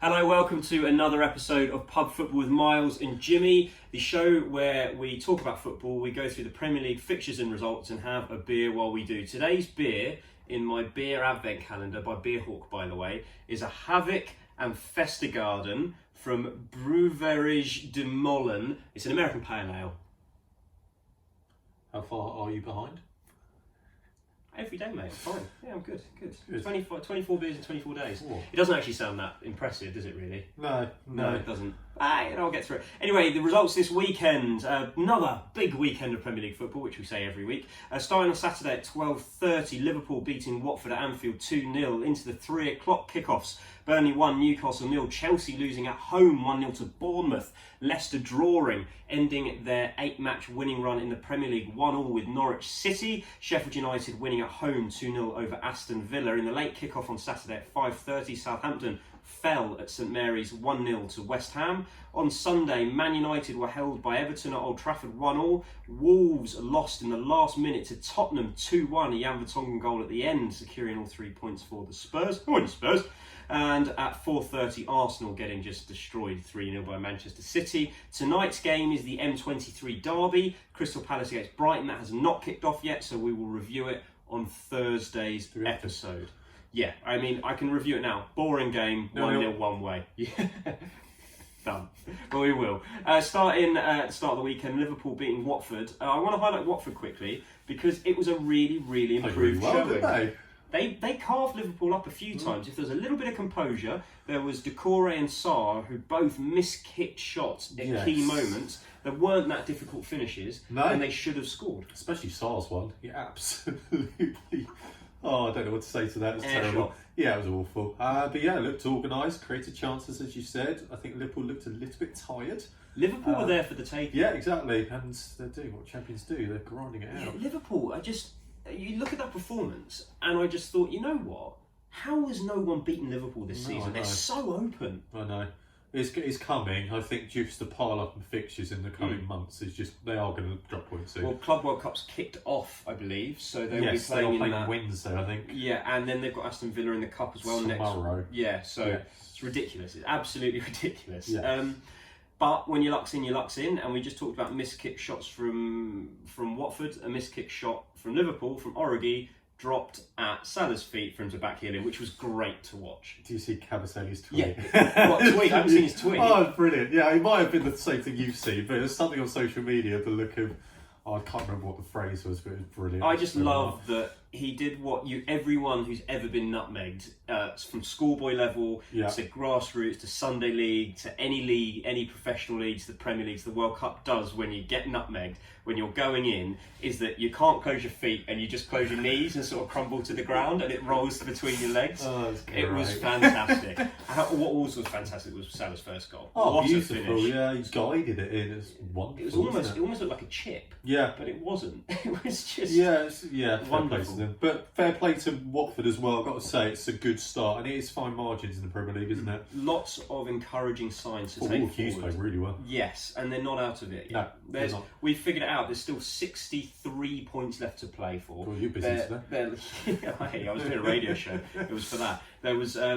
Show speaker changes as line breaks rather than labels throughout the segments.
Hello, welcome to another episode of Pub Football with Miles and Jimmy, the show where we talk about football, we go through the Premier League fixtures and results and have a beer while we do. Today's beer, in my beer advent calendar by Beerhawk by the way, is a Havoc and Festegarden from Brouwerij de Molen. It's an American pale ale.
How far are you behind?
Every day, mate. Fine. Yeah, I'm good. 24 beers in 24 days.
Oh.
It doesn't actually sound that impressive, does it really?
No,
it doesn't. I'll get through it. Anyway, the results this weekend. Another big weekend of Premier League football, which we say every week. Starting on Saturday at 12:30, Liverpool beating Watford at Anfield 2-0 into the 3 o'clock kickoffs. Burnley 1, Newcastle 0, Chelsea losing at home 1-0 to Bournemouth, Leicester drawing, ending their 8-match winning run in the Premier League 1-1 with Norwich City, Sheffield United winning at home 2-0 over Aston Villa. In the late kickoff on Saturday at 5:30, Southampton fell at St Mary's 1-0 to West Ham. On Sunday, Man United were held by Everton at Old Trafford 1-1. Wolves lost in the last minute to Tottenham 2-1, a Jan Vertonghen goal at the end, securing all 3 points for the Spurs. And at 4:30, Arsenal getting just destroyed 3-0 by Manchester City. Tonight's game is the M23 derby, Crystal Palace against Brighton. That has not kicked off yet, so we will review it on Thursday's episode. Yeah, I mean, I can review it now. Boring game, 1-0 one way. Yeah. Done. But we will. Starting at the start of the weekend, Liverpool beating Watford. I want to highlight Watford quickly because it was a really, really improved showing.
Didn't
They carved Liverpool up a few times. If there was a little bit of composure, there was Decore and Sarr who both miskicked shots at key moments. There weren't that difficult finishes, and they should have scored.
Especially Sarr's one. He absolutely... Oh, I don't know what to say to that. It's terrible.
Shot.
Yeah, it was awful. But yeah, it looked organised, created chances, as you said. I think Liverpool looked a little bit tired.
Liverpool were there for the taking.
Yeah, exactly. And they're doing what champions do. They're grinding it out.
Yeah, Liverpool, you look at that performance, and I just thought, you know what? How has no one beaten Liverpool this season? They're so open.
I know. It's coming. I think just the pile up of fixtures in the coming months is just, they are going to drop points soon.
Well, Club World Cup's kicked off, I believe, so they'll be playing in that.
Wednesday, I think.
Yeah, and then they've got Aston Villa in the Cup as well
tomorrow.
Yeah, so it's ridiculous. It's absolutely ridiculous.
Yeah.
But when your luck's in, your luck's in, and we just talked about miskick shots from Watford, a miskick shot from Liverpool, from Origi, dropped at Salah's feet for him to backheel in, which was great to watch.
Do you see Cabaseli's tweet?
Yeah. What tweet? I haven't seen his tweet.
Oh, brilliant. Yeah, it might have been the same thing you've seen, but there's something on social media, the look of... I can't remember what the phrase was, but it was brilliant.
I just love that he did what everyone who's ever been nutmegged, from schoolboy level to grassroots to Sunday league to any league, any professional league, to the Premier League, to the World Cup does when you get nutmegged, when you're going in, is that you can't close your feet and you just close your knees and sort of crumble to the ground and it rolls between your legs.
Oh,
it was fantastic. What also was fantastic was Salah's first goal.
Oh,
what
beautiful.
a finish.
Yeah, he guided it in. It's wonderful.
It almost looked like a chip.
Yeah.
But it wasn't. It was just
wonderful. But fair play to Watford as well. I've got to say, it's a good start. And it is fine margins in the Premier League, isn't it?
Lots of encouraging signs to take
Hughes
forward.
played really well.
Yes, and they're not out of it yet.
No,
we've figured it out. There's still 63 points left to play for.
Well, you're busy today.
Hey, I was doing a radio show. It was for that. There was, I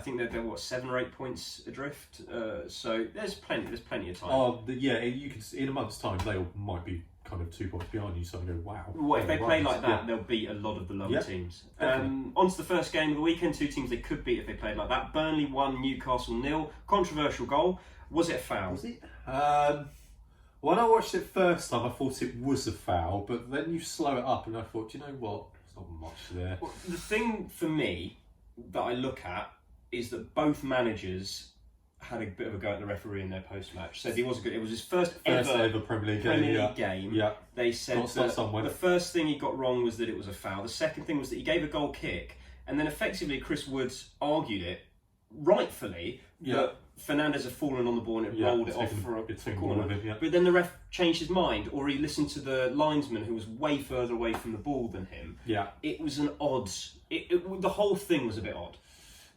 think they're 7 or 8 points adrift. So there's plenty of time.
Oh, you can. In a month's time, they might be kind of 2 points behind you. So you go, wow.
Well, if they play like that, they'll beat a lot of the lower teams. On to the first game of the weekend. 2 teams they could beat if they played like that. Burnley 1, Newcastle 0. Controversial goal. Was it a foul?
Was it? When I watched it first time, I thought it was a foul, but then you slow it up, and I thought, do you know what? There's not much there.
Well, the thing for me that I look at is that both managers had a bit of a go at the referee in their post-match. Said he wasn't good. It was his first ever
Premier
League game.
Yeah.
They said that the first thing he got wrong was that it was a foul. The second thing was that he gave a goal kick, and then effectively Chris Woods argued it, rightfully, that Fernandes had fallen on the ball and it rolled it off for a corner. But then the ref changed his mind, or he listened to the linesman who was way further away from the ball than him.
Yeah.
It was an odd... the whole thing was a bit odd.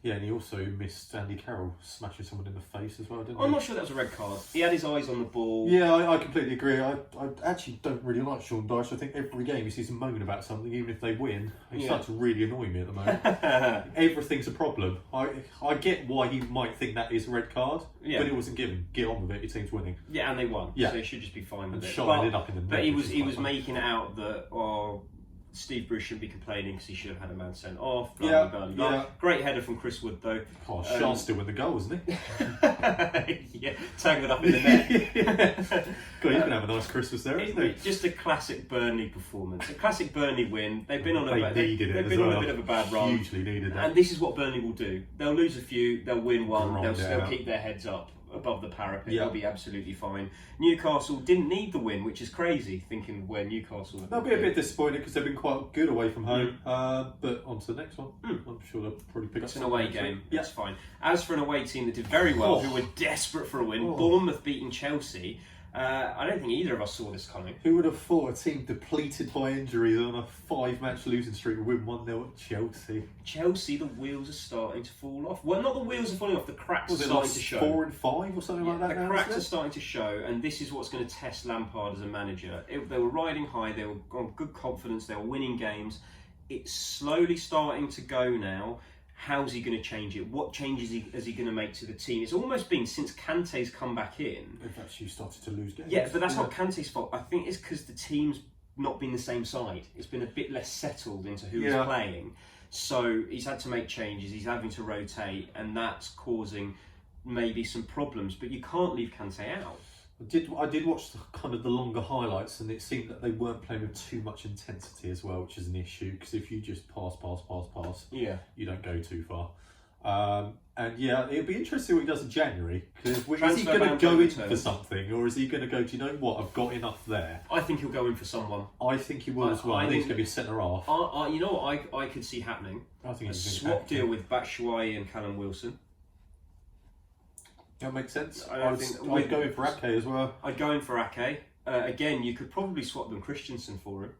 Yeah, and he also missed Andy Carroll smashing someone in the face as well, didn't he?
I'm not sure that was a red card. He had his eyes on the ball.
Yeah, I completely agree. I actually don't really like Sean Dyche. I think every game he sees him moaning about something, even if they win. He starts to really annoy me at the moment. Everything's a problem. I get why he might think that is a red card, but it wasn't given. Get on with it. Your team's winning.
Yeah, and they won.
Yeah.
So he should just be fine with
And
it.
shining up in the net.
But he was making it out that Steve Bruce shouldn't be complaining because he should have had a man sent off. Blah, blah, blah, blah. Great header from Chris Wood though.
Oh, Sean's still with the goal, isn't he?
Yeah, tangled up in the net.
God, he's going to have a nice Christmas there, isn't he?
Just a classic Burnley performance. A classic Burnley win. They've been on a bit of a bad run.
Hugely needed that.
And this is what Burnley will do. They'll lose a few, they'll win one, they'll still
out.
keep their heads up above the parapet. They'll be absolutely fine. Newcastle didn't need the win, which is crazy, thinking where Newcastle...
They'll be a bit disappointed because they've been quite good away from home. But on to the next one. I'm sure they'll probably pick up
It's an away game.
Yeah.
That's fine. As for an away team that did very well, who were desperate for a win, Bournemouth beating Chelsea. I don't think either of us saw this coming.
Who would have thought a team depleted by injuries on a 5-match losing streak would win 1-0 at Chelsea?
Chelsea, the wheels are starting to fall off. Well, not the wheels are falling off, the cracks are starting to show.
4 and 5 or something like that?
The cracks are starting to show, and this is what's going to test Lampard as a manager. They were riding high, they were on good confidence, they were winning games. It's slowly starting to go now. How's he going to change it? What changes is he going to make to the team? It's almost been since Kante's come back in.
They've actually started to lose games.
Yeah, but that's not Kante's fault. I think it's because the team's not been the same side. It's been a bit less settled into who is playing. So he's had to make changes. He's having to rotate, and that's causing maybe some problems. But you can't leave Kante out.
I did watch the longer highlights, and it seemed that they weren't playing with too much intensity as well, which is an issue, because if you just pass, you don't go too far. And yeah, it'll be interesting what he does in January, because is he going to go in for something, or is he going to go, do you know what, I've got enough there?
I think he'll go in for someone.
I think he will as well. I think he's going to be a centre half.
You know what I could see happening?
I think
a swap deal with Batshuayi and Callum Wilson.
That makes sense.
I'd
go in for Ake as well.
I'd go in for Ake. Again, you could probably swap them Christensen for him.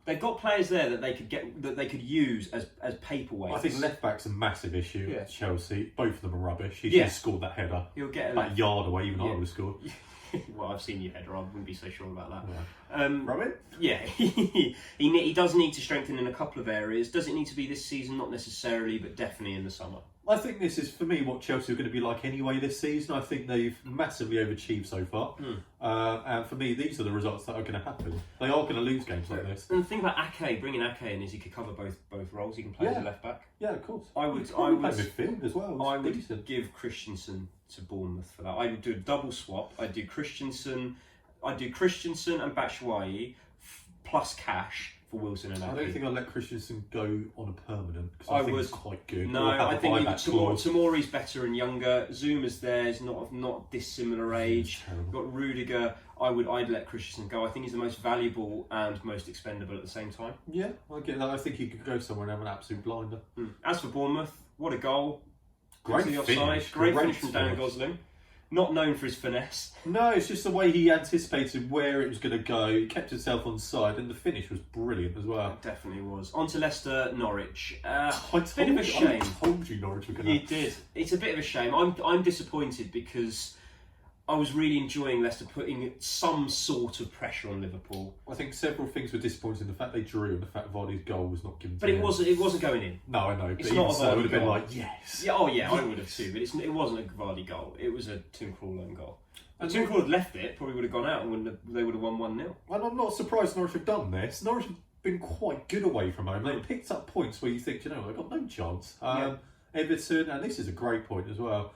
They've got players there that they could use as paperweights.
I think left back's a massive issue at Chelsea. Both of them are rubbish. He just scored that header.
He'll get
a yard away. Even I would have scored.
Well, I've seen your header. I wouldn't be so sure about that.
Yeah. Robin?
Yeah, he does need to strengthen in a couple of areas. Does it need to be this season? Not necessarily, but definitely in the summer.
I think this is, for me, what Chelsea are going to be like anyway this season. I think they've massively overachieved so far. And for me, these are the results that are going to happen. They are going to lose games like this.
And the thing about Ake, bringing Ake in, is he could cover both roles. He can play as a left back.
Yeah, of course.
I would
play midfield as well.
I would give Christensen to Bournemouth for that. I would do a double swap. I'd do Christensen and Batshuayi plus cash for Wilson and Ake.
I don't think I'd let Christensen go on a permanent, because I think he's quite good.
No, I think Tomori's better and younger. Zuma's there, is not dissimilar age. Got Rudiger. I'd let Christensen go. I think he's the most valuable and most expendable at the same time.
Yeah, I get that. I think he could go somewhere and have an absolute blinder.
As for Bournemouth, what a goal.
Great finish.
Great finish from Dan Gosling. Not known for his finesse.
No, it's just the way he anticipated where it was going to go. He kept himself on side, and the finish was brilliant as well.
It definitely was. On to Leicester, Norwich.
Bit of a shame. I told you Norwich were going to...
You did. It's a bit of a shame. I'm disappointed because I was really enjoying Leicester putting some sort of pressure on Liverpool.
I think several things were disappointing. The fact they drew and the fact Vardy's goal was not given to
them. But it wasn't going in.
No, I know.
It's not a Vardy
it would have been
goal.
like, yes.
Yeah, I would have too. But it wasn't a Vardy goal. It was a Tim Krul own goal. If Tim Krul had left it, probably would have gone out and they would have won 1-0.
And I'm not surprised Norwich have done this. Norwich have been quite good away from home. They picked up points where you think, you know, they've got no chance. Everton, and this is a great point as well.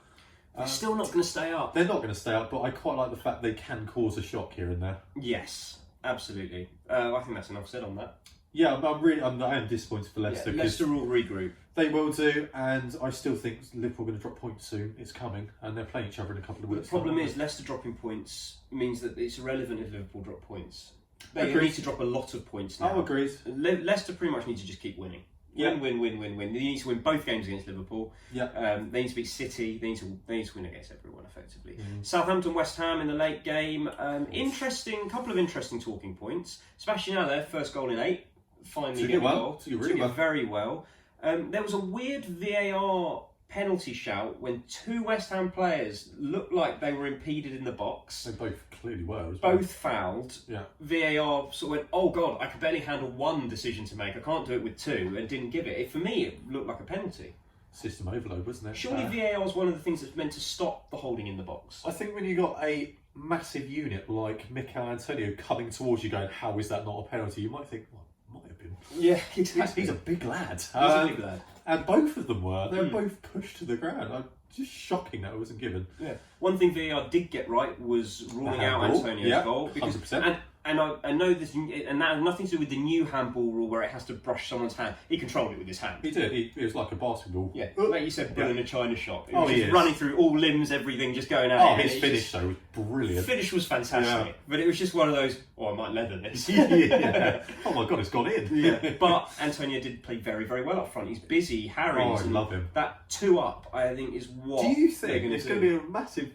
They're still not going to stay up.
They're not going to stay up, but I quite like the fact they can cause a shock here and there.
Yes, absolutely. I think that's enough said on that.
Yeah, I am disappointed for Leicester.
Leicester will regroup.
They will do, and I still think Liverpool are going to drop points soon. It's coming, and they're playing each other in a couple of weeks.
The problem is Leicester dropping points means that it's irrelevant if Liverpool drop points. They need to drop a lot of points now.
I agree.
Leicester pretty much need to just keep winning. Win. They need to win both games against Liverpool.
Yeah.
They need to beat City. They need to win against everyone effectively. Southampton, West Ham in the late game. Couple of interesting talking points. Sebastian Haller, first goal in 8. Finally getting a goal.
Took it very well.
There was a weird VAR penalty shout when two West Ham players looked like they were impeded in the box.
They both clearly were as well.
Both fouled.
Yeah.
VAR sort of went, oh God, I can barely handle one decision to make. I can't do it with two, and didn't give it. For me, it looked like a penalty.
System overload, wasn't it?
Surely VAR is one of the things that's meant to stop the holding in the box.
I think when you got a massive unit like Mikel Antonio coming towards you going, how is that not a penalty? You might think, well, might have been.
Yeah, exactly.
He's a big lad.
He's a big lad.
And both of them were. They were both pushed to the ground. Just shocking that it wasn't given.
Yeah. One thing VAR did get right was ruling out Antonio's goal. Because,
100%.
And I know this, and that has nothing to do with the new handball rule where it has to brush someone's hand. He controlled it with his hand.
He did. It was like a basketball.
Yeah, like you said, Bill in a China shop. It was
he
just
is.
running through all limbs, everything, just going out.
Oh, his finish though was brilliant.
Finish was fantastic, but it was just one of those. Oh, I might leather this.
Yeah. Oh my God, it's gone in.
Yeah, but Antonio did play very, very well up front. He's busy, Harry.
Oh, I love him.
That 2-up, I think, is what.
Do you
they're
think
gonna
it's
do.
going to be a massive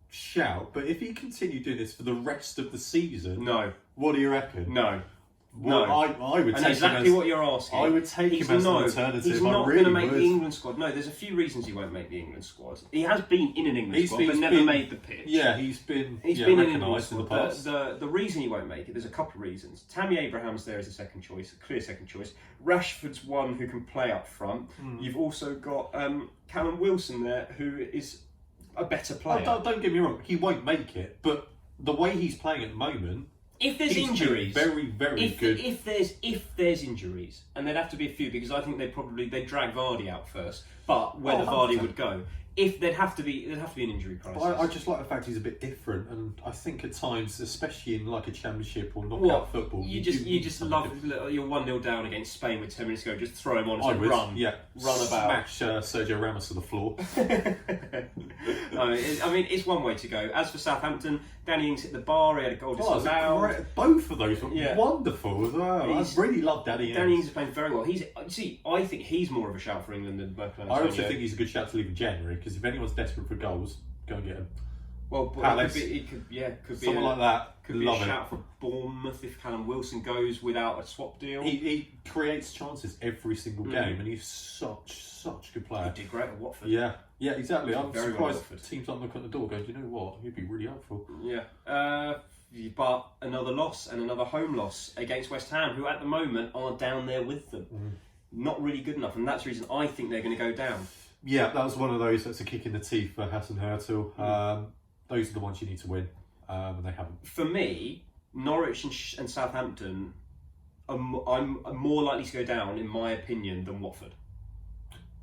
shout? But if he continued doing this for the rest of the season,
No,
what do you reckon?
no.
Well,
No.
I would
I know
take
exactly
him as,
what you're asking.
I would take him as an alternative.
He's
I
not
really
going to make
would.
the England squad. No, there's a few reasons he won't make the England squad. He has been in an England
He's
squad,
been-
but
he's
never
been-
made the pitch.
Yeah, he's been
He's been in an England
recognised in the
squad.
past.
The reason he won't make it, there's a couple of reasons. Tammy Abraham's there as a second choice, a clear second choice. Rashford's one who can play up front. You've also got Callum Wilson there, who is a better player.
Don't get me wrong, he won't make it, but the way he's playing at the moment,
If there's
he's
injuries,
very, very good.
If there's injuries, and there'd have to be a few because I think they'd drag Vardy out first. But whether Vardy
100%.
would go, if there'd have to be an injury crisis.
I just like the fact he's a bit different, and I think at times, especially in like a championship or knockout football,
you
do
just
need
love
something.
you're 1-0 down against Spain with 10 minutes to go. Just throw him on
I
and
would,
run,
yeah,
run about.
smash Sergio Ramos to the floor.
I mean, it's one way to go. As for Southampton, Danny Ings hit the bar. He had a goal disallowed.
Both of those were
Yeah.
wonderful as well. I really love Danny Ings.
Danny Ings is playing very well. I think he's more of a shout for England than Mikel
I
Antonio.
also think he's a good shout to leave in January, because if anyone's desperate for goals, go and get him.
Well,
Palace.
it could be
Someone like that.
Could be
Love
a
it.
shout for Bournemouth if Callum Wilson goes without a swap deal.
He creates chances every single game, and he's such a good player.
He did great at Watford.
Yeah, exactly. I'm
Very well
surprised
Watford.
teams don't look at the door going, do you know what? He'd be really helpful.
Yeah. But another loss and another home loss against West Ham, who at the moment are down there with them. Not really good enough, and that's the reason I think they're going to go down.
Yeah, that was one of those that's a kick in the teeth for Hassan Hurtel. Those are the ones you need to win, and they haven't.
For me, Norwich and Southampton, I'm more likely to go down, in my opinion, than Watford.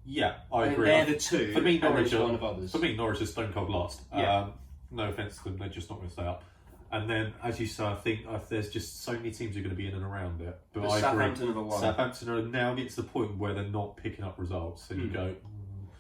Yeah, I agree.
They're the two.
For me, Norwich
and
are
one of others.
For me, Norwich is stone cold last.
Yeah.
No offence to them, they're just not going to stay up. And then, as you say, I think there's just so many teams who are going to be in and around it. But I
Southampton
agree.
are the one.
Southampton are now getting to the point where they're not picking up results, and you go.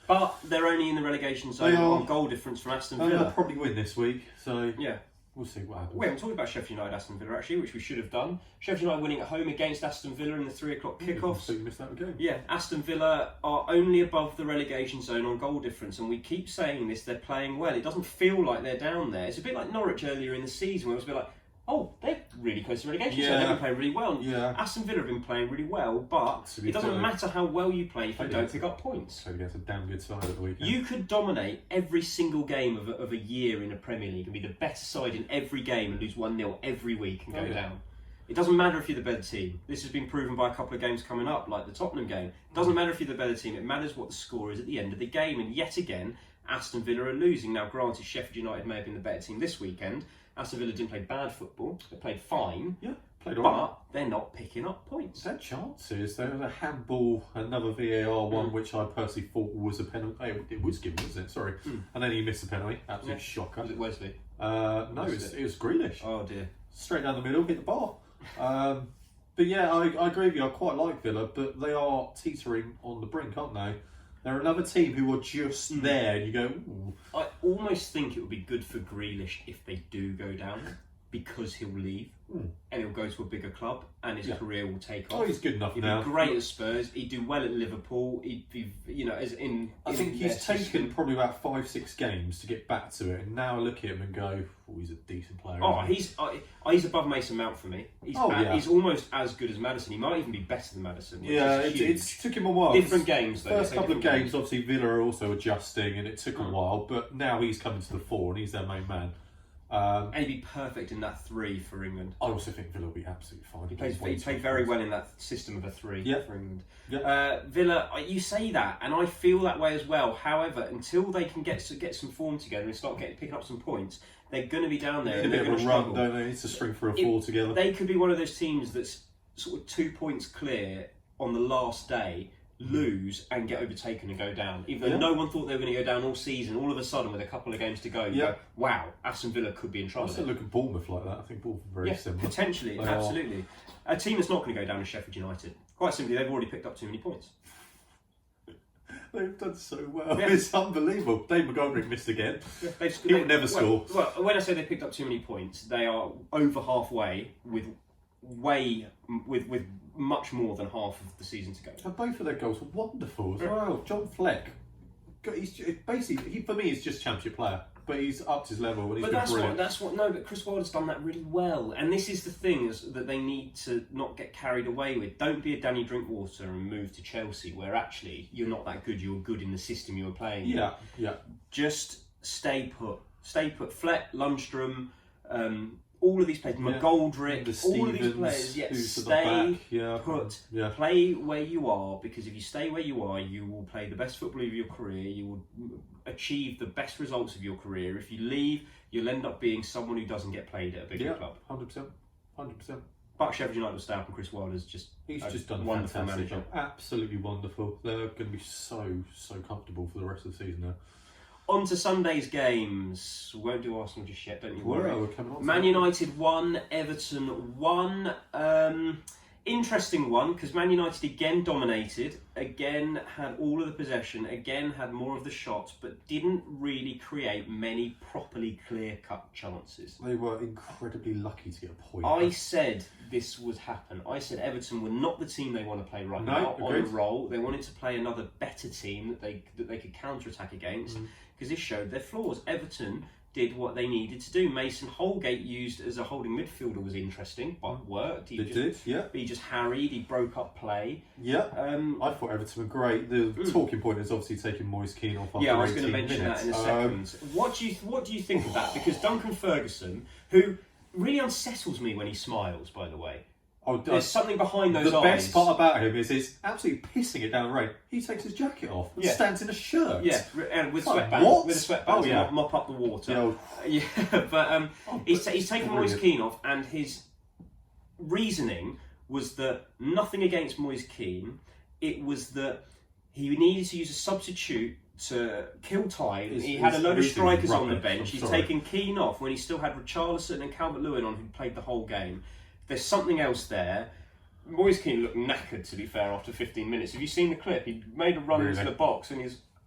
But they're only in the relegation zone on goal difference from Aston Villa.
They'll probably win this week, so
Yeah.
we'll see what happens.
We haven't talked about Sheffield United Aston Villa actually, which we should have done. Sheffield United winning at home against Aston Villa in the 3:00 kickoffs.
So you missed out again.
Yeah, Aston Villa are only above the relegation zone on goal difference, and we keep saying this, they're playing well. It doesn't feel like they're down there. It's a bit like Norwich earlier in the season, where it was a bit like, oh, they're really close to relegation zone, they've been playing really well.
Yeah.
Aston Villa have been playing really well, but
To be
it doesn't
fair,
matter how well you play if you
I
don't
guess.
pick up points.
So against a damn good side at the weekend.
You could dominate every single game of a year in a Premier League and be the better side in every game and lose 1-0 every week and go down. It doesn't matter if you're the better team. This has been proven by a couple of games coming up, like the Tottenham game. It doesn't matter if you're the better team. It matters what the score is at the end of the game. And yet again, Aston Villa are losing. Now, granted, Sheffield United may have been the better team this weekend. Aston Villa didn't play bad football. They played fine.
Yeah, played all
But
right.
they're not picking up points.
Their chances. There was a handball, another VAR one, which I personally thought was a penalty. It was given, wasn't it? Sorry. And then he missed the penalty. Absolute shocker.
Was it Wesley?
No, it was Grealish.
Oh dear.
Straight down the middle, hit the bar. But yeah, I agree with you. I quite like Villa, but they are teetering on the brink, aren't they? They're another team who are just there, and you go, ooh.
I almost think it would be good for Grealish if they do go down. because he'll leave and he'll go to a bigger club and his career will take off.
Oh, he's good enough now.
He'd be great at Spurs. He'd do well at Liverpool. He'd be, I
think he's taken probably about 5-6 games to get back to it, and now I look at him and go, "Oh, he's a decent player."
Oh, he's above Mason Mount for me. He's almost as good as Maddison. He might even be better than Maddison.
It took him a while.
Different games, though.
First couple of games, obviously Villa are also adjusting, and it took a while. But now he's coming to the fore, and he's their main man.
And he'd be perfect in that 3 for England.
I also think Villa will be absolutely fine.
He played very well in that system of a 3 for England.
Yeah.
Villa, you say that, and I feel that way as well. However, until they can get some form together and start picking up some points, they're going to be down there.
They're going to run, don't they? It's a string for a 4 together.
They could be one of those teams that's sort of 2 points clear on the last day, lose and get overtaken and go down. Even though no one thought they were going to go down all season, all of a sudden with a couple of games to go, you go, wow, Aston Villa could be in trouble.
I still look at Bournemouth like that. I think Bournemouth are very similar.
Potentially, absolutely. A team that's not going to go down is Sheffield United. Quite simply, they've already picked up too many points.
They've done so well. Yeah. It's unbelievable. Dave McGoldrick missed again. Yeah, he will never score.
Well, when I say they picked up too many points, they are over halfway with much more than half of the season to go.
And both of their goals were wonderful as well. John Fleck, he's basically, for me, he's just championship player, but he's upped his level and he's been brilliant.
But Chris Wilder's done that really well, and this is the thing that they need to not get carried away with. Don't be a Danny Drinkwater and move to Chelsea, where actually you're not that good. You're good in the system you were playing.
Yeah.
Just stay put. Fleck, Lundstrom. All of these players, McGoldrick, all of these players, stay put. Yeah. Play where you are, because if you stay where you are, you will play the best football of your career. You will achieve the best results of your career. If you leave, you'll end up being someone who doesn't get played at a bigger club.
100%.
But Sheffield United will stay up, and Chris Wilder's just
done a
wonderful
fantastic
manager.
Job. Absolutely wonderful. They're going to be so comfortable for the rest of the season now.
On to Sunday's games. We won't do Arsenal just yet, don't you worry.
We're coming on.
Man United 1, Everton 1. Interesting one, because Man United again dominated, again had all of the possession, again had more of the shots, but didn't really create many properly clear-cut chances.
They were incredibly lucky to get a point.
I said this would happen. I said Everton were not the team they want to play right now on a roll. They wanted to play another better team that they could counter-attack against, because this showed their flaws. Everton did what they needed to do. Mason Holgate, used as a holding midfielder, was interesting, but worked. He just harried, he broke up play.
Yeah, I thought Everton were great. The talking point is obviously taking Moise Keane off after 18 minutes.
I was going to mention that in a second. What do you think of that? Because Duncan Ferguson, who really unsettles me when he smiles, by the way. There's something behind those eyes.
The best part about him is he's absolutely pissing it down the rain. He takes his jacket off and stands in a shirt.
Yeah, and with sweatbands to mop up the water. But he's taken Moise Keane off, and his reasoning was that nothing against Moise Keane. It was that he needed to use a substitute to kill time. He had a load of strikers on the bench. He's taken Keane off when he still had Richarlison and Calvert-Lewin on, who played the whole game. There's something else there. Moise Keane looked knackered, to be fair, after 15 minutes. Have you seen the clip? He made a run into the box and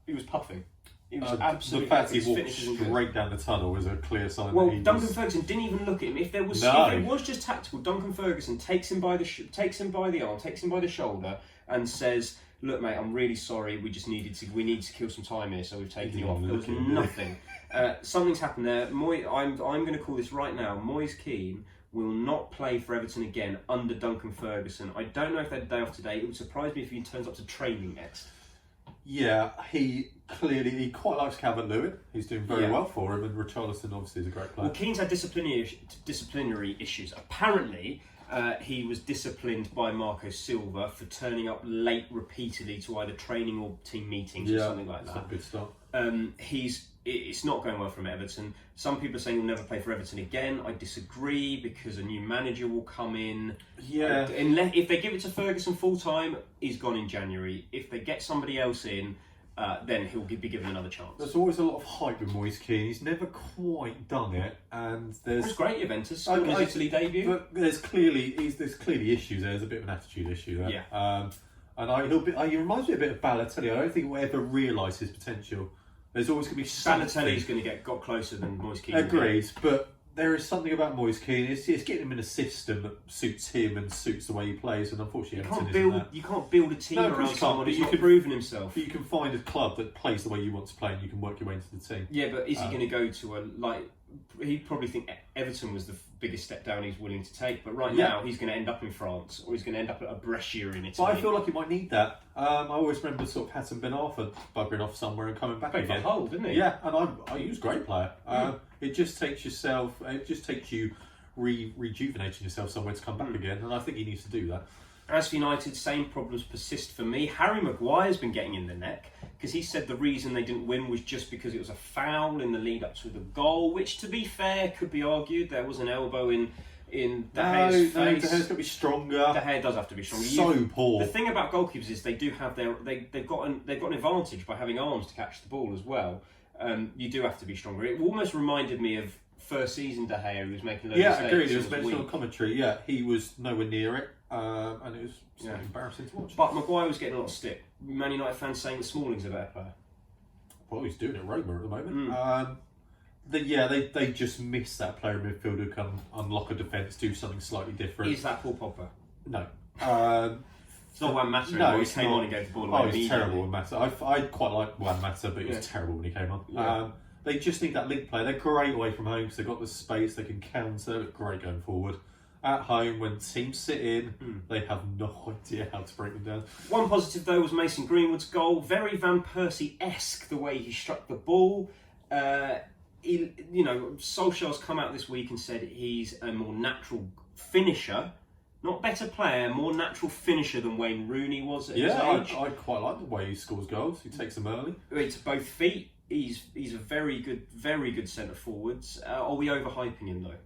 he was puffing. He was absolutely.
The fact he walked straight down the tunnel was a clear sign.
Well, Duncan Ferguson didn't even look at him. If it was just tactical, Duncan Ferguson takes him by the arm, takes him by the shoulder, and says, "Look, mate, I'm really sorry. We need to kill some time here, so we've taken you off." There was nothing. Something's happened there. I'm going to call this right now. Moise Keane will not play for Everton again under Duncan Ferguson. I don't know if they had a day off today. It would surprise me if he turns up to training next.
Yeah, he quite likes Calvert-Lewin. He's doing very well for him, and Richarlison obviously is a great player.
Well, Keane's had disciplinary issues. Apparently, he was disciplined by Marco Silva for turning up late repeatedly to either training or team meetings or something like that.
That's a good start.
It's not going well for him at Everton. Some people are saying he'll never play for Everton again. I disagree, because a new manager will come in.
Yeah.
If they give it to Ferguson full time, he's gone in January. If they get somebody else in, then he'll be given another chance.
There's always a lot of hype with Moise Keane. He's never quite done it, and there's.
It's great, Juventus. His Italy debut.
But there's clearly issues there. There's a bit of an attitude issue there.
Yeah.
And he reminds me a bit of Balotelli. I don't think he'll ever realise his potential. There's always going to be
Balotelli's going to got closer than Moise Keane.
Agreed, but there is something about Moise Kean. It's getting him in a system that suits him and suits the way he plays. And unfortunately,
you can't build a team around someone who's not proven himself.
But you can find a club that plays the way you want to play, and you can work your way into the team.
Yeah, but is he going to go to he'd probably think Everton was the biggest step down he's willing to take, but now he's going to end up in France, or he's going to end up at a Brescia in Italy.
But I feel like he might need that. I always remember sort of Hassan Ben Arfa buggering off somewhere and coming back again.
Hull, didn't he?
Yeah, and he was a great player. It just takes you rejuvenating yourself somewhere to come back again, and I think he needs to do that.
As for United, same problems persist for me. Harry Maguire's been getting in the neck because he said the reason they didn't win was just because it was a foul in the lead up to the goal, which, to be fair, could be argued. There was an elbow in De Gea's face.
De Gea's got to be stronger.
De Gea does have to be stronger.
So poor.
The thing about goalkeepers is they do have they've got an advantage by having arms to catch the ball as well. You do have to be stronger. It almost reminded me of first season De Gea, who was making loads of mistakes.
Yeah, agreed. It was mentioned on commentary. Yeah, he was nowhere near it. And it was embarrassing to watch.
But Maguire was getting a lot of stick. Man United fans saying that Smalling's a better player.
Well, he's doing it at Roma at the moment. They just miss that player in midfield who can unlock a defence, do something slightly different.
Is that Paul Pogba?
No.
It's not Juan Mata.
No,
he came on and gave the ball away.
Oh, he was terrible with Mata. I quite like Juan Mata, but he was terrible when he came on.
Yeah.
They just need that link play. They're great away from home because they've got the space, they can counter, great going forward. At home, when teams sit in, they have no idea how to break them down.
One positive, though, was Mason Greenwood's goal. Very Van Persie-esque, the way he struck the ball. Solskjaer's come out this week and said he's a more natural finisher. Not better player, more natural finisher than Wayne Rooney was at his age.
I quite like the way he scores goals. He takes them early.
To both feet. He's a very good centre forwards. Are we overhyping him, though?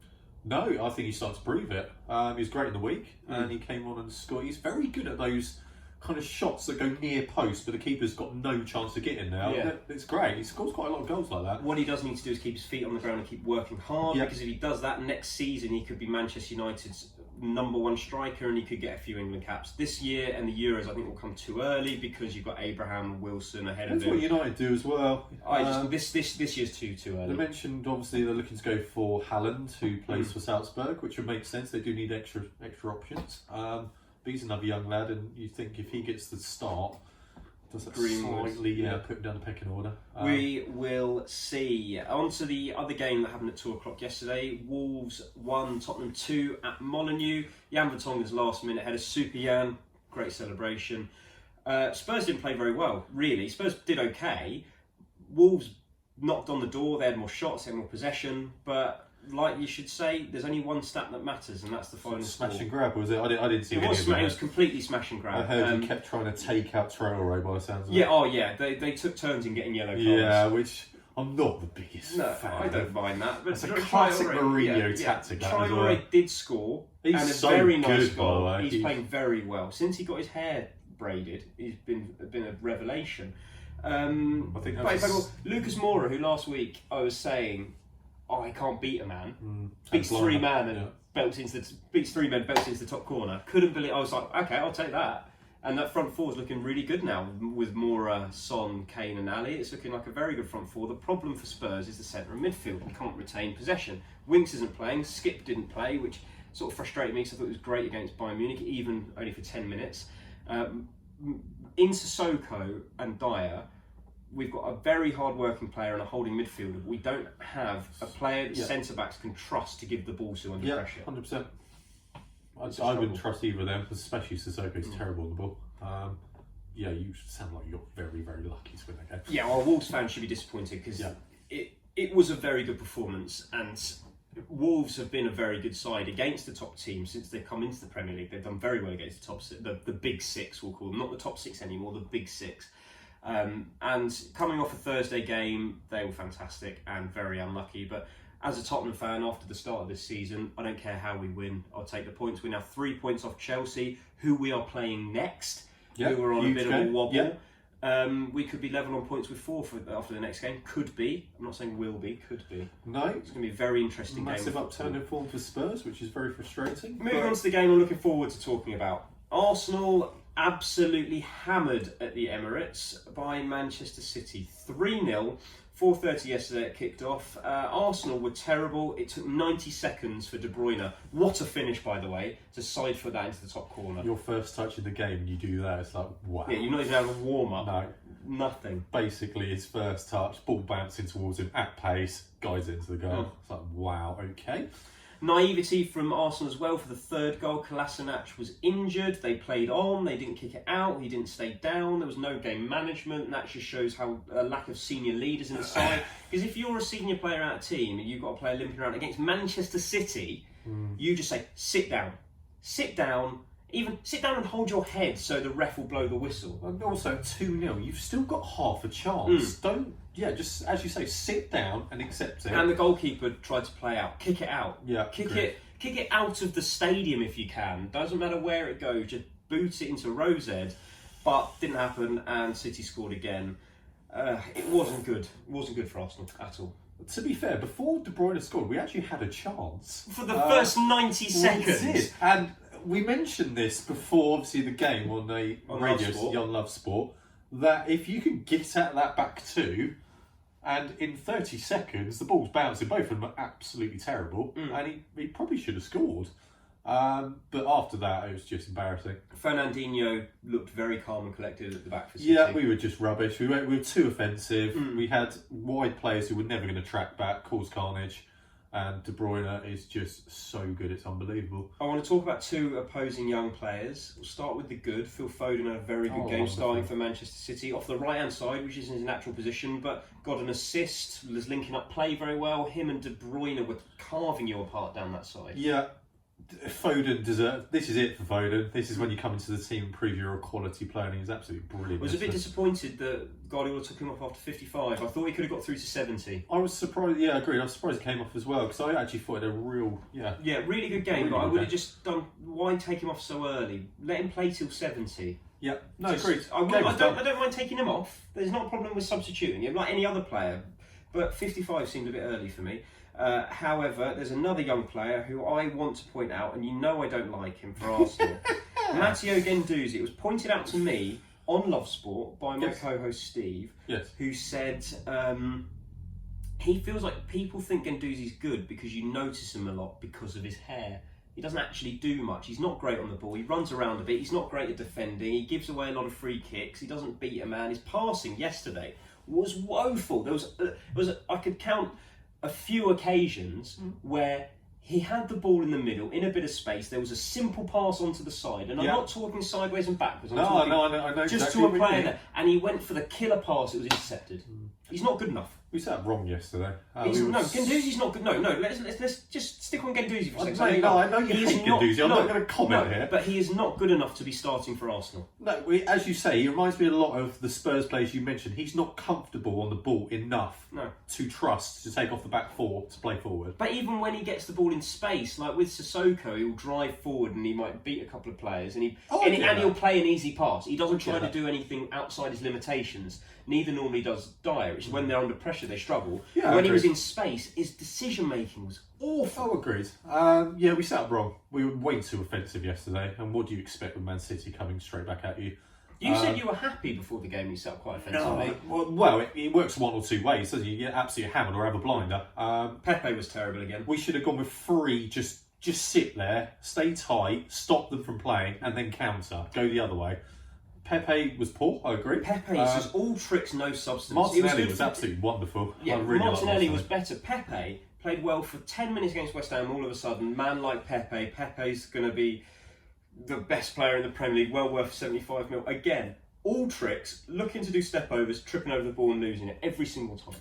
No, I think he's starting to prove it. He was great in the week, and he came on and scored. He's very good at those kind of shots that go near post, but the keeper's got no chance to get in there. Yeah. It's great. He scores quite a lot of goals like that.
What he does need to do is keep his feet on the ground and keep working hard, because if he does that, next season he could be Manchester United's #1 striker and he could get a few England caps. This year and the Euros, I think, will come too early because you've got Abraham and Wilson ahead of him.
That's what United do as well.
This year's too early.
They mentioned, obviously, they're looking to go for Haaland, who plays for Salzburg, which would make sense. They do need extra options. But he's another young lad, and you think if he gets the start, does that slightly put him down the pecking order?
We will see. On to the other game that happened at 2 o'clock yesterday. Wolves 1, Tottenham 2 at Molineux. Jan Vertonghen's last minute had a super Jan. Great celebration. Spurs didn't play very well, really. Spurs did okay. Wolves knocked on the door. They had more shots, they had more possession. But like you should say, there's only one stat that matters, and that's the final score.
Smash and grab, was it? I didn't see any of it.
It was completely smash and grab.
I heard you kept trying to take out Traore by the sounds of it.
Yeah, they took turns in getting yellow cards.
Yeah, which I'm not the biggest fan.
I don't mind that. But
it's a classic Mourinho tactic.
Traore did score,
he's
and a
so
very nice
good,
goal.
by the way.
He's playing very well. Since he got his hair braided, he's been a revelation.
I think
Lucas Moura, who last week I was saying, I can't beat a man. Beats three men and belts into the top corner. Couldn't believe. I was like, okay, I'll take that. And that front four is looking really good now with Moura, Son, Kane, and Ali. It's looking like a very good front four. The problem for Spurs is the centre and midfield. We can't retain possession. Winks isn't playing. Skip didn't play, which sort of frustrated me because I thought it was great against Bayern Munich, even only for 10 minutes. In Sissoko and Dyer, we've got a very hard-working player and a holding midfielder. We don't have a player that centre-backs can trust to give the ball to under pressure.
100%. I wouldn't trust either of them, especially Sissoko's terrible on the ball. You sound like you're very, very lucky to win that game.
Yeah, our Wolves fans should be disappointed because it was a very good performance, and Wolves have been a very good side against the top teams since they've come into the Premier League. They've done very well against the top six, the big six, we'll call them, not the top six anymore, the big six. And coming off a Thursday game, they were fantastic and very unlucky. But as a Tottenham fan, after the start of this season, I don't care how we win. I'll take the points. We're now 3 points off Chelsea, who we are playing next, who are on a bit of a wobble. We could be level on points with 4 after the next game. Could be. I'm not saying will be. Could be.
No.
It's going to be a very interesting game.
Massive upturn in form for Spurs, which is very frustrating.
Moving on to the game I'm looking forward to talking about. Arsenal absolutely hammered at the Emirates by Manchester City. 3-0. 4:30 yesterday it kicked off. Arsenal were terrible. It took 90 seconds for De Bruyne. What a finish, by the way, to side foot that into the top corner.
Your first touch in the game and you do that, it's like, wow.
Yeah, you're not even having a warm-up.
No.
Nothing.
Basically, his first touch, ball bouncing towards him at pace, guys into the goal. It's like, wow, okay.
Naivety from Arsenal as well for the third goal. Kolasinac was injured. They played on. They didn't kick it out. He didn't stay down. There was no game management. And that just shows how a lack of senior leaders in the side. Because if you're a senior player out of team and you've got to play limping around against Manchester City, you just say, sit down. Sit down. Even sit down and hold your head so the ref will blow the whistle.
And also, 2-0, you've still got half a chance. Just as you say, sit down and accept it.
And the goalkeeper tried to play out. Kick it out.
Yeah,
Kick it out of the stadium if you can. Doesn't matter where it goes, just boot it into Rosehead. But didn't happen, and City scored again. It wasn't good. It wasn't good for Arsenal at all.
To be fair, before De Bruyne scored, we actually had a chance.
For the first 90 seconds.
We did. And we mentioned this before, obviously, the game on the radio, on Love Sport, that if you can get at that back two, and in 30 seconds, the ball's bouncing, both of them are absolutely terrible, and he probably should have scored. But after that, it was just embarrassing.
Fernandinho looked very calm and collected at the back for City.
Yeah, we were just rubbish. We were too offensive. We had wide players who were never going to track back, cause carnage. And De Bruyne is just so good, it's unbelievable.
I want to talk about two opposing young players. We'll start with the good. Phil Foden had a very good game starting for Manchester City. Off the right-hand side, which isn't his natural position, but got an assist, was linking up play very well. Him and De Bruyne were carving you apart down that side.
Yeah, Foden deserves. This is it for Foden. This is when you come into the team and prove you're a quality player, and he's absolutely brilliant.
I was a bit disappointed that Guardiola took him off after 55. I thought he could have got through to 70.
I was surprised. Yeah, I agreed. I was surprised he came off as well because I actually thought it a real,
really good game. But I would have just done. Why take him off so early? Let him play till 70.
Yeah, no, agreed.
I don't mind taking him off. There's not a problem with substituting him like any other player, but 55 seemed a bit early for me. However, there's another young player who I want to point out, and you know I don't like him for Arsenal. Matteo Guendouzi. It was pointed out to me on Love Sport by my co-host Steve, who said he feels like people think Guendouzi's good because you notice him a lot because of his hair. He doesn't actually do much. He's not great on the ball. He runs around a bit. He's not great at defending. He gives away a lot of free kicks. He doesn't beat a man. His passing yesterday was woeful. I could count a few occasions where he had the ball in the middle, in a bit of space. There was a simple pass onto the side, and I'm not talking sideways and backwards. I know just
exactly
to a player there, and he went for the killer pass. It was intercepted. He's not good enough.
We said that wrong yesterday.
Guendouzi's not good. No. Let's just stick on Guendouzi for a second.
I know you hate Guendouzi. I'm not going to comment here.
But he is not good enough to be starting for Arsenal.
No, as you say, he reminds me a lot of the Spurs players you mentioned. He's not comfortable on the ball enough to trust to take off the back four to play forward.
But even when he gets the ball in space, like with Sissoko, he'll drive forward and he might beat a couple of players, and he'll play an easy pass. He doesn't try to do anything outside his limitations. Neither normally does Dyer, which is when they're under pressure they struggle. Yeah, when he was in space, his decision making was awful.
Oh, agreed. We set up wrong. We were way too offensive yesterday. And what do you expect with Man City coming straight back at you?
You said you were happy before the game. You set up quite offensively.
No, it works one or two ways, doesn't it? You get absolutely hammered or have a blinder.
Pepe was terrible again.
We should have gone with three. Just sit there, stay tight, stop them from playing, and then counter. Go the other way. Pepe was poor, I agree.
Pepe is just all tricks, no substance.
Martinelli was absolutely wonderful.
Yeah, Martinelli was better. Pepe played well for 10 minutes against West Ham. All of a sudden, man like Pepe's going to be the best player in the Premier League, well worth 75 mil. Again, all tricks, looking to do step overs, tripping over the ball and losing it every single time.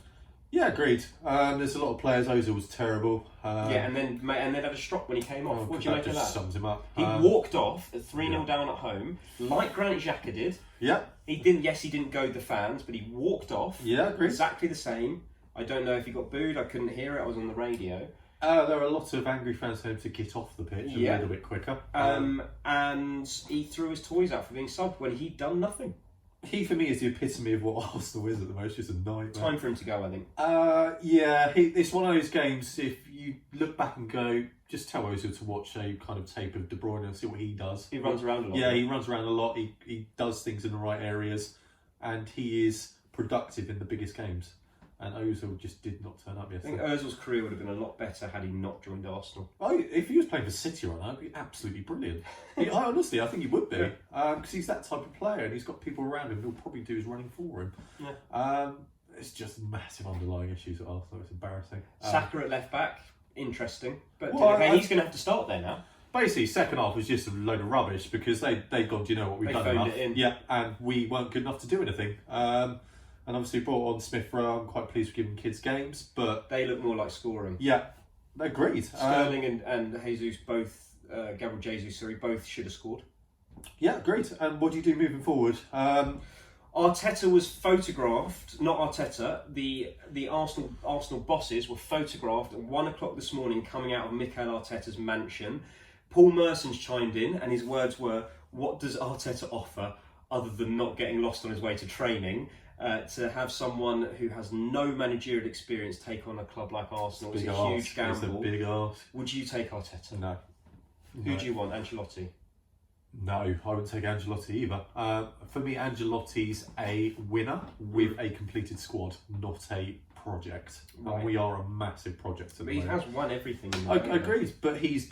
Yeah, agreed. There's a lot of players. Ozil was terrible.
And then had a strop when he came off. What do you make of that?
Sums him up.
He walked off at 3-0 down at home, like Granit Xhaka did.
Yeah.
He didn't goad the fans, but he walked off.
Yeah, agreed.
Exactly the same. I don't know if he got booed. I couldn't hear it. I was on the radio.
There are lots of angry fans telling him to get off the pitch a little bit quicker.
And he threw his toys out for being subbed when he'd done nothing.
He, for me, is the epitome of what Arsenal is at the most. Just a nightmare.
Time for him to go, I think.
It's one of those games, if you look back and go, just tell Ozil to watch a kind of tape of De Bruyne and see what he does.
He runs around a lot.
Yeah, he runs around a lot. He does things in the right areas. And he is productive in the biggest games. And Ozil just did not turn up yesterday.
I think Ozil's career would have been a lot better had he not joined Arsenal.
If he was playing for City right now, it'd be absolutely brilliant. I think he would be. Because he's that type of player and he's got people around him who'll probably do his running for him. Yeah. It's just massive underlying issues at Arsenal. It's embarrassing.
Saka at left back, interesting. But he's going to have to start there now.
Basically, second half was just a load of rubbish because they'd gone, do you know what, we've done enough.
It in.
Yeah, and we weren't good enough to do anything. And obviously brought on Smith Rowe. I'm quite pleased with giving kids games, but
they look more like scoring.
Yeah, agreed.
Sterling and Jesus both, Gabriel Jesus, both should have scored.
Yeah, great. And what do you do moving forward?
Arteta was photographed, not Arteta. The Arsenal bosses were photographed at 1 o'clock this morning coming out of Mikel Arteta's mansion. Paul Merson's chimed in, and his words were, "What does Arteta offer other than not getting lost on his way to training?" To have someone who has no managerial experience take on a club like Arsenal is a huge gamble.
It's a big ask.
Would you take Arteta?
No.
Who do you want? Ancelotti?
No, I wouldn't take Ancelotti either. For me, Ancelotti's a winner with a completed squad, not a project. Right. And we are a massive project at the moment.
He has won everything.
I agreed, but he's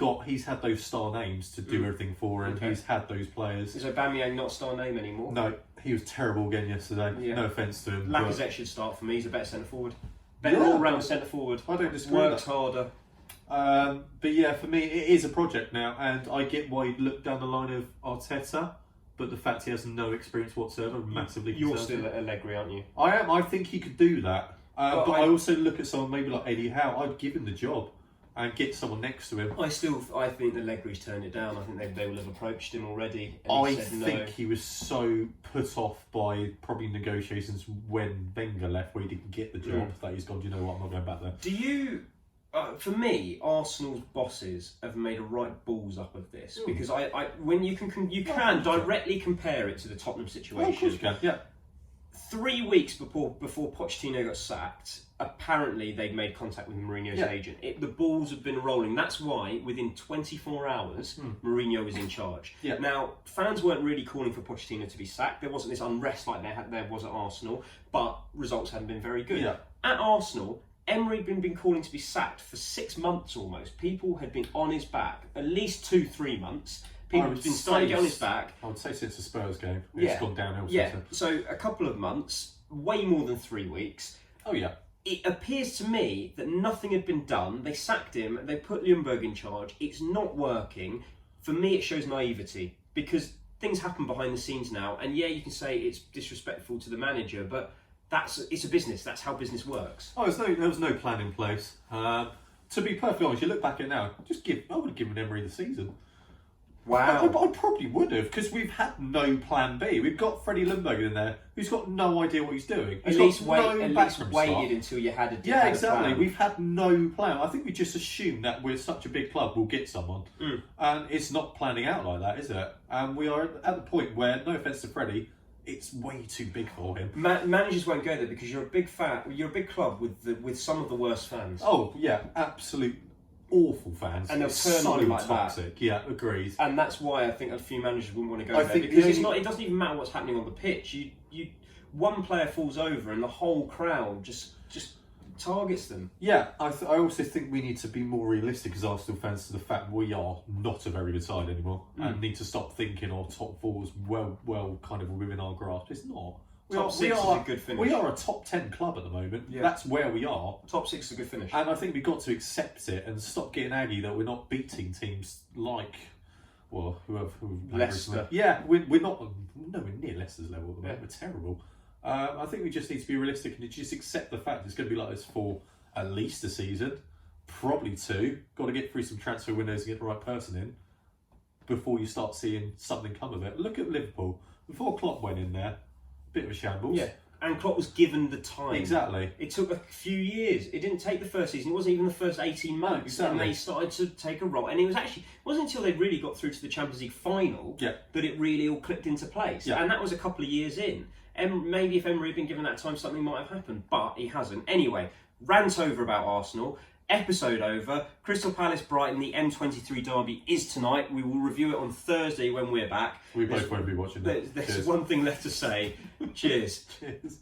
had those star names to do everything for him. Okay. He's had those players.
Is Aubameyang not a star name anymore?
No, he was terrible again yesterday. Yeah. No offence to him.
Lacazette should start for me. He's a better centre forward. Better all-round centre forward.
I don't disagree.
Works harder.
But yeah, for me, it is a project now, and I get why you'd look down the line of Arteta, but the fact he has no experience whatsoever massively
You're
concerns
still at Allegri, aren't you?
I am. I think he could do that. But I also look at someone maybe like Eddie Howe. I'd give him the job and get someone next to him.
I think Allegri's turned it down. I think they will have approached him already.
I think he was so put off by probably negotiations when Wenger left, where he didn't get the job, that he's gone, do you know what, I'm not going back there.
Do you... for me, Arsenal's bosses have made a right balls up of this because when you can directly compare it to the Tottenham situation.
Of course you can, yeah.
3 weeks before Pochettino got sacked, apparently they'd made contact with Mourinho's agent. The balls have been rolling. That's why within 24 hours, Mourinho was in charge. Yeah. Now, fans weren't really calling for Pochettino to be sacked. There wasn't this unrest like there was at Arsenal, but results hadn't been very good. Yeah. At Arsenal, Emery had been calling to be sacked for 6 months almost. People had been on his back, at least 2-3 months. People have been starting to get on his back.
I would say since the Spurs game. It's gone downhill.
Yeah, so a couple of months, way more than 3 weeks.
Oh, yeah.
It appears to me that nothing had been done. They sacked him. They put Ljungberg in charge. It's not working. For me, it shows naivety because things happen behind the scenes now. And yeah, you can say it's disrespectful to the manager, but it's a business. That's how business works.
Oh, there was no plan in place. To be perfectly honest, you look back at it now, I would have given Emery the season.
Wow.
I probably would have, because we've had no plan B. We've got Freddie Ljungberg in there, who's got no idea what he's doing.
At least waited until you had a plan.
Yeah, exactly. We've had no plan. I think we just assumed that we're such a big club, we'll get someone. And it's not planning out like that, is it? And we are at the point where, no offence to Freddie, it's way too big for him.
Managers won't go there because you're a big club with some of the worst fans.
Oh yeah, absolute awful fans,
and they'll turn on like
toxic.
That.
Yeah, agreed.
And that's why I think a few managers wouldn't want to go there because it doesn't even matter what's happening on the pitch. One player falls over and the whole crowd just targets them.
Yeah, I also think we need to be more realistic as Arsenal fans to the fact we are not a very good side anymore and need to stop thinking our top four is well kind of within our grasp. It's not.
Top 6 is a good finish.
We are a top 10 club at the moment. Yeah. That's where we are.
Top 6 is a good finish.
And I think we've got to accept it and stop getting aggy that we're not beating teams like, whoever.
Leicester.
Yeah, we're not nowhere near Leicester's level at the moment. We're terrible. I think we just need to be realistic and just accept the fact it's going to be like this for at least a season, probably 2. Got to get through some transfer windows and get the right person in before you start seeing something come of it. Look at Liverpool. Before Klopp went in there, bit of a shambles.
Yeah, and Klopp was given the time.
Exactly.
It took a few years. It didn't take the first season. It wasn't even the first 18 months.
No, exactly.
And they started to take a role. And it wasn't until they really got through to the Champions League final that it really all clicked into place. Yeah. And that was a couple of years in. Maybe if Emery had been given that time, something might have happened, but he hasn't. Anyway, rant over about Arsenal. Episode over. Crystal Palace Brighton, the M23 derby is tonight. We will review it on Thursday when we're back.
We both won't be watching that.
There's one thing left to say. Cheers.
Cheers.